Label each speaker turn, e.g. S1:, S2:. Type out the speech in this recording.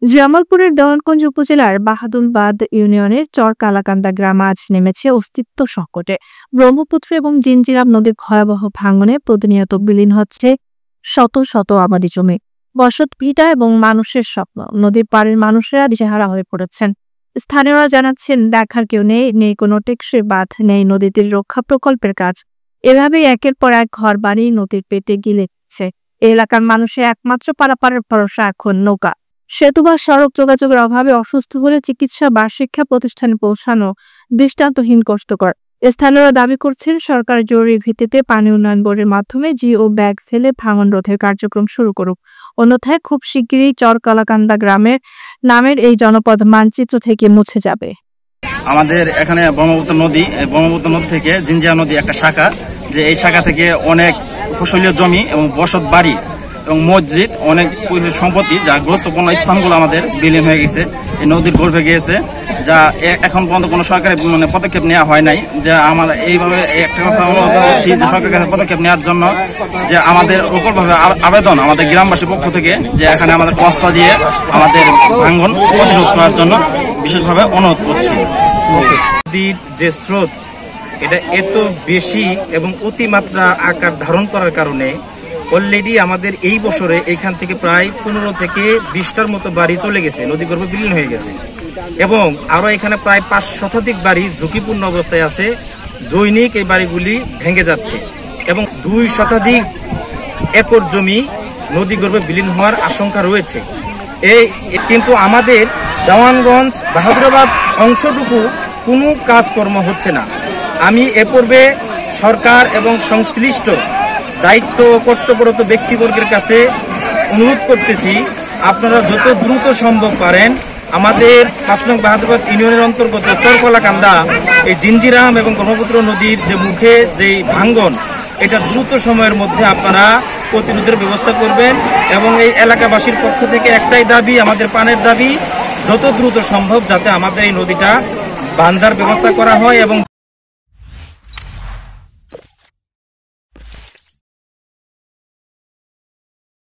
S1: জামালপুরের দেওয়ানগঞ্জ উপজেলার বাহাদুরবাদ ইউনিয়নের চর কালাকান্দা গ্রাম আজ নেমেছে অস্তিত্ব সংকটে। ব্রহ্মপুত্র এবং জিঞ্জিরাম নদীর ভয়াবহ ভাঙনে প্রতিনিয়ত বিলীন হচ্ছে শত শত আবাদি জমি, বসত ভিটা এবং মানুষের স্বপ্ন। নদীর পাড়ের মানুষেরা দিশেহারা হয়ে পড়েছেন। স্থানীয়রা জানাচ্ছেন, দেখার কেউ নেই, নেই কোনো টেকসই বাঁধ, নেই নদীটির রক্ষা প্রকল্পের কাজ। এভাবেই একের পর এক ঘর বাড়ি নদীর পেটে গিলেছে। এলাকার মানুষের একমাত্র পারাপারের ভরসা এখন নৌকা। সেতু বা সড়ক যোগাযোগের অভাবে অসুস্থ হলে চিকিৎসা বা শিক্ষা প্রতিষ্ঠানে পৌঁছানো দৃষ্টান্তহীন কষ্টকর। স্থানীয়রা দাবি করছেন, সরকার জরুরি ভিত্তিতে পানি উন্নয়ন বোর্ডের মাধ্যমে জিও ব্যাগ ফেলে ভাঙন রোধের কার্যক্রম শুরু করুক। অন্যথায় খুব শিগগিরই চর কালাকান্দা গ্রামের নামের এই জনপদ মানচিত্র থেকে মুছে যাবে।
S2: আমাদের এখানে ব্রহ্মপুত্র নদী থেকে জিঞ্জিরা নদী একটা শাখা, যে এই শাখা থেকে অনেক ফসলীয় জমি এবং বসত বাড়ি এবং মসজিদ, অনেক সম্পত্তি, যা গুরুত্বপূর্ণ স্থানগুলো আমাদের বিলীন হয়ে গেছে, এই নদীর গর্ভে গিয়েছে, যা এখন পর্যন্ত কোনো সরকারি পদক্ষেপ নেওয়া হয় নাই। যে আমরা এইভাবে একটা কথা অনুরোধ করছি যে সরকারের কাছে পদক্ষেপ নেওয়ার জন্য, যে আমাদের উপরভাবে আবেদন আমাদের গ্রামবাসীর পক্ষ থেকে, যে এখানে আমাদের কস্তা দিয়ে আমাদের ভাঙন প্রতিরোধ করার জন্য বিশেষভাবে অনুরোধ করছি।
S3: নদীর যে স্রোত, এটা এত বেশি এবং অতিমাত্রা আকার ধারণ করার কারণে অলরেডি আমাদের এই বছরে এখান থেকে প্রায় 15 থেকে 20টার মতো বাড়ি চলে গেছে, নদীগর্ভে বিলীন হয়ে গেছে, এবং আরো এখানে প্রায় 5 শতাধিক বাড়ি ঝুঁকিপূর্ণ অবস্থায় আছে। দৈনিক এই বাড়িগুলি ভেঙে যাচ্ছে এবং 2 শতাধিক একর জমি নদীগর্ভে বিলীন হওয়ার আশঙ্কা রয়েছে। কিন্তু আমাদের দেওয়ানগঞ্জ বাহাদুরাবাদ অংশটুকু কোনো কাজকর্ম হচ্ছে না। আমি এ পূর্বে সরকার এবং সংশ্লিষ্ট দায়িত্ব কর্তব্যরত ব্যক্তিবর্গের কাছে অনুরোধ করতেছি, আপনারা যত দ্রুত সম্ভব পারেন আমাদের 5 নং বাহাদুরাবাদ ইউনিয়নের অন্তর্গত চর কালাকান্দা এই জিঞ্জিরাম এবং ব্রহ্মপুত্র নদীর যে মুখে যে ভাঙ্গন, এটা দ্রুত সময়ের মধ্যে আপনারা প্রতিরোধের ব্যবস্থা করবেন। এবং এই এলাকাবাসীর পক্ষ থেকে একটাই দাবি, আমাদের পানের দাবি, যত দ্রুত সম্ভব যাতে আমাদের এই নদীটা বাঁধার ব্যবস্থা করা হয় এবং